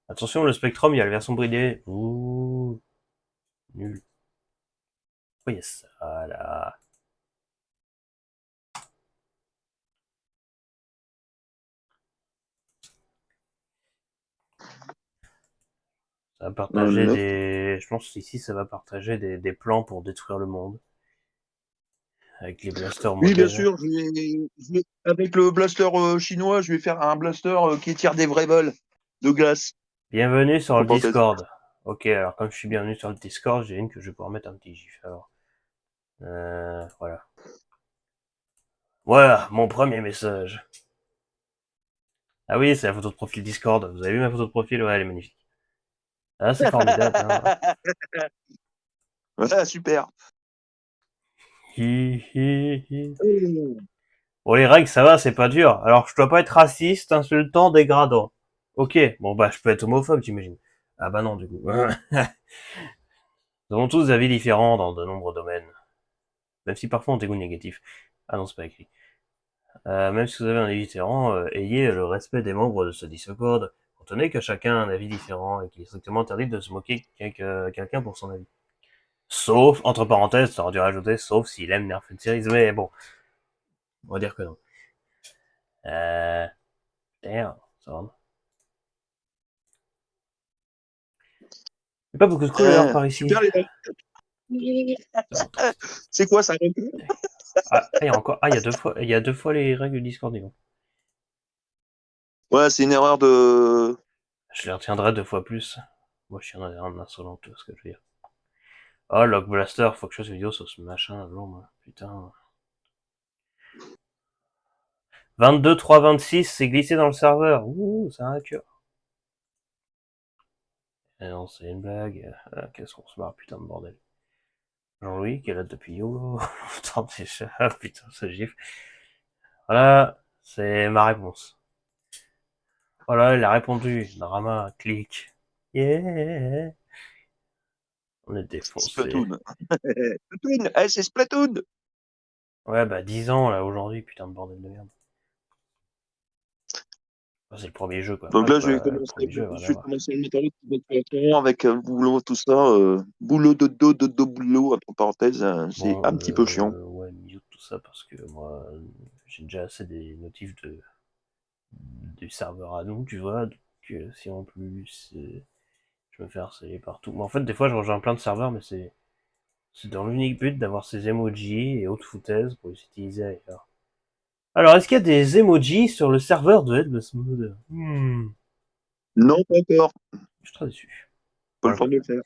Attention, le Spectrum, il y a la version bridée. Ouh, nul. Pourquoi il y a ça, là? Ça va partager Là. des... Je pense qu'ici, ça va partager des plans pour détruire le monde. Avec les blasters Oui, bien modèles. sûr, avec le blaster chinois, je vais faire un blaster qui tire des vraies balles de glace. Bienvenue sur En le parenthèse. Discord. Ok, alors comme je suis bienvenu sur le Discord, j'ai une que je vais pouvoir mettre un petit gif. Alors, voilà. Voilà, mon premier message. Ah oui, c'est la photo de profil Discord. Vous avez vu ma photo de profil? Ouais, elle est magnifique. Ah, c'est formidable. Hein. Ouais, super. Hi, hi, hi. Bon, les règles, ça va, c'est pas dur. Alors, je dois pas être raciste, insultant, dégradant. Ok, bon bah, je peux être homophobe, j'imagine. Ah bah non, du coup. Nous avons tous des avis différents dans de nombreux domaines. Même si parfois on a des goûts négatifs. Ah non, c'est pas écrit. Même si vous avez un avis différent, ayez le respect des membres de ce Discord. Contenez que chacun a un avis différent et qu'il est strictement interdit de se moquer quelqu'un pour son avis. Sauf, entre parenthèses, ça aurait dû rajouter, sauf s'il aime Nerf Series, mais bon, on va dire que non. Damn, ça va. Il n'y a pas beaucoup de couleurs par ici. Super les mecs. C'est quoi ça? Il y a encore, il y a 2 fois les règles du Discord, dis donc. Ouais, c'est une erreur de. Je les retiendrai 2 fois plus. Moi, je suis un insolent, tu vois ce que je veux dire. Oh, Log Blaster, faut que je fasse une vidéo sur ce machin, long, moi. Putain. 22.3.26, c'est glissé dans le serveur. Ouh, c'est un hacker. Eh non, c'est une blague. Qu'est-ce qu'on se marre, putain de bordel. Jean-Louis, qui est là depuis longtemps déjà. Putain, ce gif. Voilà, c'est ma réponse. Voilà, il a répondu. Drama, clic. Yeah. On est défoncé. Splatoon. Splatoon, c'est Splatoon. Ouais, bah 10 ans là aujourd'hui, putain de bordel de merde. C'est le premier jeu quoi. Donc Hop, là, je vais le commencer, premier jeu, voilà. je vais commencer à le mettre en route avec boulot, tout ça. Boulot, dodo, boulot, entre parenthèses, c'est Bon, un petit peu chiant. ouais, mute tout ça parce que moi, j'ai déjà assez des notifs du serveur à nous, tu vois. Donc, si en plus, je me fais harceler partout. Mais en fait, des fois, je rejoins plein de serveurs, mais c'est dans l'unique but d'avoir ces emojis et autres foutaises pour les utiliser ailleurs. Alors, est-ce qu'il y a des emojis sur le serveur de Headless Mode? Non, pas encore. Je suis très déçu. Pas le temps de le faire.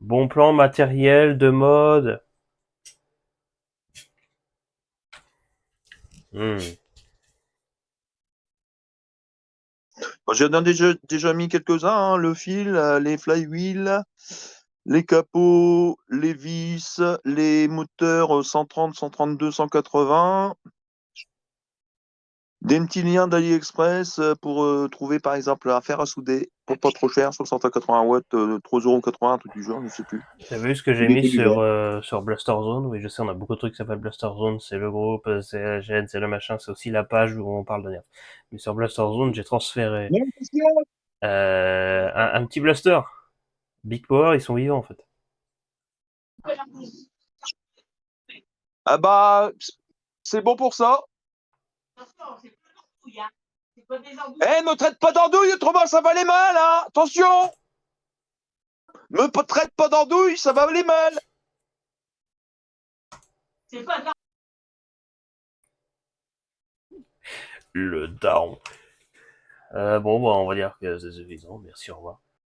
Bon plan matériel de mode. Hmm. Bon, j'en ai déjà mis quelques-uns, hein, le fil, les flywheels, les capots, les vis, les moteurs 130, 132, 180. Des petits liens d'AliExpress pour trouver par exemple un fer à souder pour pas trop cher, 680 watts, 3,80 €, un truc du genre, je sais plus. T'as vu ce que j'ai Il est mis pollué. sur Blaster Zone? Oui, je sais, on a beaucoup de trucs qui s'appellent Blaster Zone. C'est le groupe, c'est la chaîne, c'est le machin, c'est aussi la page où on parle de nerf. Mais sur Blaster Zone, j'ai transféré Non, attention. un petit blaster. Big Power, ils sont vivants en fait. Ah bah, c'est bon pour ça. Eh, me traite pas d'andouille, autrement ça va aller mal, hein. Attention. Me traite pas d'andouille, ça va aller mal. Le daron. Bon, bah, on va dire que c'est suffisant. Merci, au revoir.